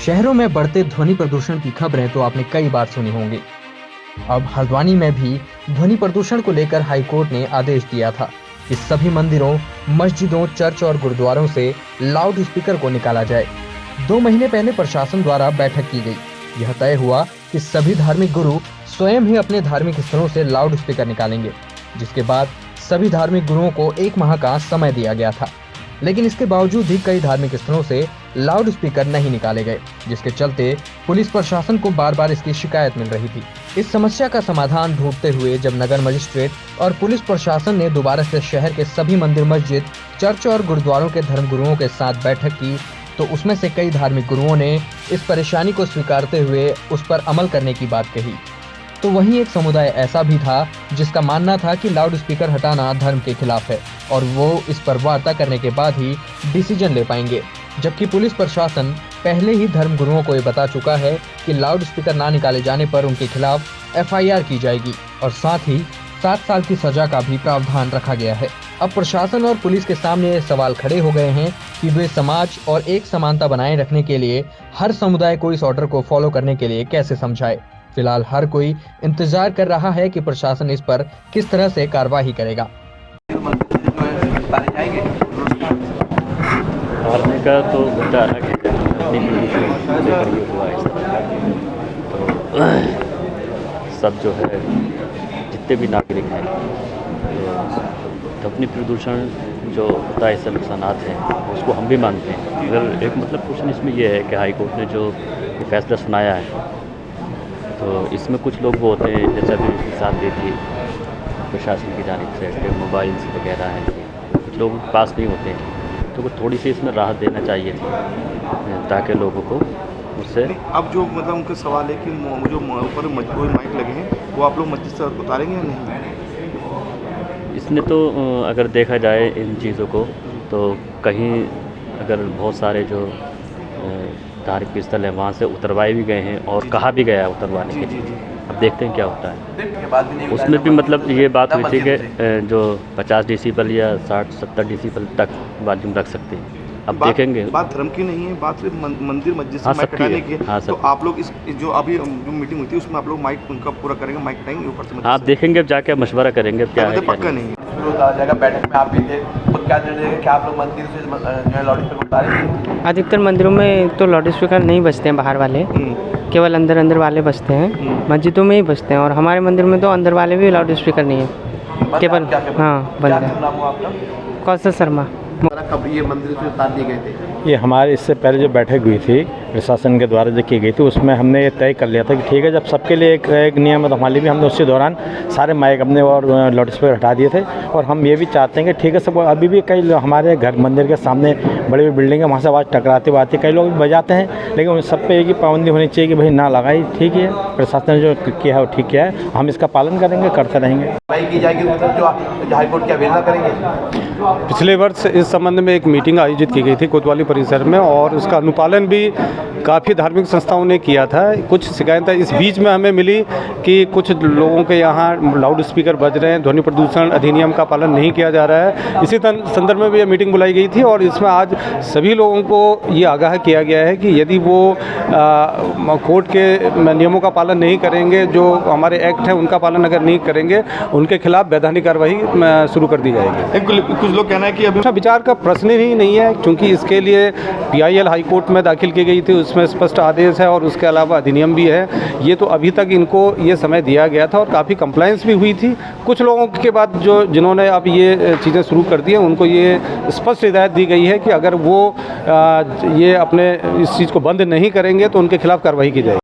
शहरों में बढ़ते ध्वनि प्रदूषण की खबरें तो आपने कई बार सुनी होंगी। अब हल्द्वानी में भी ध्वनि प्रदूषण को लेकर हाईकोर्ट ने आदेश दिया था कि सभी मंदिरों, मस्जिदों, चर्च और गुरुद्वारों से लाउड स्पीकर को निकाला जाए। 2 महीने पहले प्रशासन द्वारा बैठक की गई। यह तय हुआ कि सभी धार्मिक गुरु स्वयं ही अपने धार्मिक स्थलों से लाउड स्पीकर निकालेंगे, जिसके बाद सभी धार्मिक गुरुओं को 1 माह का समय दिया गया था। लेकिन इसके बावजूद भी कई धार्मिक स्थलों से लाउड स्पीकर नहीं निकाले गए, जिसके चलते पुलिस प्रशासन को बार बार इसकी शिकायत मिल रही थी। इस समस्या का समाधान ढूंढते हुए जब नगर मजिस्ट्रेट और पुलिस प्रशासन ने दोबारा से शहर के सभी मंदिर, मस्जिद, चर्च और गुरुद्वारों के धर्मगुरुओं के साथ बैठक की, तो उसमें से कई धार्मिक गुरुओं ने इस परेशानी को स्वीकारते हुए उस पर अमल करने की बात कही। तो वहीं एक समुदाय ऐसा भी था जिसका मानना था कि लाउड स्पीकर हटाना धर्म के खिलाफ है और वो इस पर वार्ता करने के बाद ही डिसीजन ले पाएंगे, जबकि पुलिस प्रशासन पहले ही धर्म गुरुओं को ये बता चुका है कि लाउड स्पीकर ना निकाले जाने पर उनके खिलाफ FIR की जाएगी और साथ ही 7 साल की सजा का भी प्रावधान रखा गया है। अब प्रशासन और पुलिस के सामने ये सवाल खड़े हो गए हैं कि वे समाज और एक समानता बनाए रखने के लिए हर समुदाय को इस ऑर्डर को फॉलो करने के लिए कैसे समझाए। फिलहाल हर कोई इंतजार कर रहा है कि प्रशासन इस पर किस तरह से कार्रवाई करेगा। हारने का तो मुद्दा अलग है, अपनी हुआ इस तरह तो सब जो है जितने भी नागरिक हैं ध्वनि प्रदूषण जो होता है इससे नुकसानात हैं उसको हम भी मानते हैं। अगर एक मतलब क्वेश्चन इसमें यह है कि हाई कोर्ट ने जो ये फैसला सुनाया है तो इसमें कुछ लोग वो होते हैं जैसा भी साथ दी थी प्रशासन की जानिब से मोबाइल्स वगैरह हैं, कुछ लोग पास नहीं होते हैं तो वो थोड़ी सी इसमें राहत देना चाहिए थी ताकि लोगों को उससे। अब जो मतलब उनका सवाल है कि जो ऊपर कोई माइक लगे हैं वो आप लोग मस्जिद से उतारेंगे या नहीं? इसने तो अगर देखा जाए इन चीज़ों को तो कहीं अगर बहुत सारे जो धार्मिक स्थल है वहाँ से उतरवाए भी गए हैं और कहा भी गया है उतरवाने के लिए। अब देखते हैं क्या होता है। उसमें भी मतलब ये बात हुई थी कि जो 50 डेसिबल या 60-70 डेसिबल तक वॉल्यूम रख सकते हैं। अब देखेंगे। बात धर्म की नहीं है, बात सिर्फ मंदिर मस्जिद से माइक हटाने की है। तो आप लोग इस जो अभी जो मीटिंग हुई थी उसमें आप लोग माइक उनका पूरा करेंगे, माइक हटाएंगे ऊपर से? आप देखेंगे अब जाके मशवरा करेंगे क्या है। पक्का नहीं है जगह बैठक में आप भी थे तो क्या निर्णय क्या आप लोग मंदिर से जो है लाउड स्पीकर उतारेंगे? अधिकतर मंदिरों में तो लाउड स्पीकर नहीं बजते हैं, बाहर वाले केवल अंदर वाले बजते हैं, मस्जिदों में ही बजते हैं। और हमारे मंदिर में तो अंदर वाले भी लाउड स्पीकर नहीं है, केवल हाँ बंद है। कौशल शर्मा। कब ये मंदिर से उतार दिए गए थे? ये हमारे इससे पहले जो बैठक हुई थी प्रशासन के द्वारा जो की गई थी उसमें हमने ये तय कर लिया था कि ठीक है जब सबके लिए एक नियम है तो हमारे लिए भी हमने उसी दौरान सारे माइक अपने और लाउड स्पीकर हटा दिए थे। और हम ये भी चाहते हैं कि ठीक है सब अभी भी कई हमारे घर मंदिर के सामने बड़ी बड़ी बिल्डिंग है, वहाँ से आवाज़ टकराती आती, कई लोग भी बजाते हैं, लेकिन उन सब पे एक ही पाबंदी होनी चाहिए कि भाई ना लगाई। ठीक है, प्रशासन ने जो किया है वो ठीक किया है, हम इसका पालन करेंगे, करते रहेंगे। की जाएगी जो हाईकोर्ट की अवहेलना करेंगे। पिछले वर्ष इस संबंध में एक मीटिंग आयोजित की गई थी कोतवाली परिसर में और उसका अनुपालन भी काफ़ी धार्मिक संस्थाओं ने किया था। कुछ शिकायतें इस बीच में हमें मिली कि कुछ लोगों के यहाँ लाउड स्पीकर बज रहे हैं, ध्वनि प्रदूषण अधिनियम का पालन नहीं किया जा रहा है। इसी संदर्भ में भी यह मीटिंग बुलाई गई थी और इसमें आज सभी लोगों को ये आगाह किया गया है कि यदि वो कोर्ट के नियमों का पालन नहीं करेंगे, जो हमारे एक्ट हैं उनका पालन अगर नहीं करेंगे, उनके खिलाफ वैधानिक कार्रवाई शुरू कर दी जाएगी। कुछ लोग कहना है कि अभी विचार का प्रश्न ही नहीं है क्योंकि इसके लिए PIL हाई कोर्ट में दाखिल की गई थी, उसमें स्पष्ट आदेश है और उसके अलावा अधिनियम भी है। ये तो अभी तक इनको ये समय दिया गया था और काफ़ी कंप्लाइंस भी हुई थी। कुछ लोगों के बाद जिन्होंने अब ये चीज़ें शुरू कर दी हैं उनको ये स्पष्ट हिदायत दी गई है कि अगर वो ये अपने इस चीज़ को बंद नहीं करेंगे तो उनके खिलाफ कार्रवाई की जाएगी।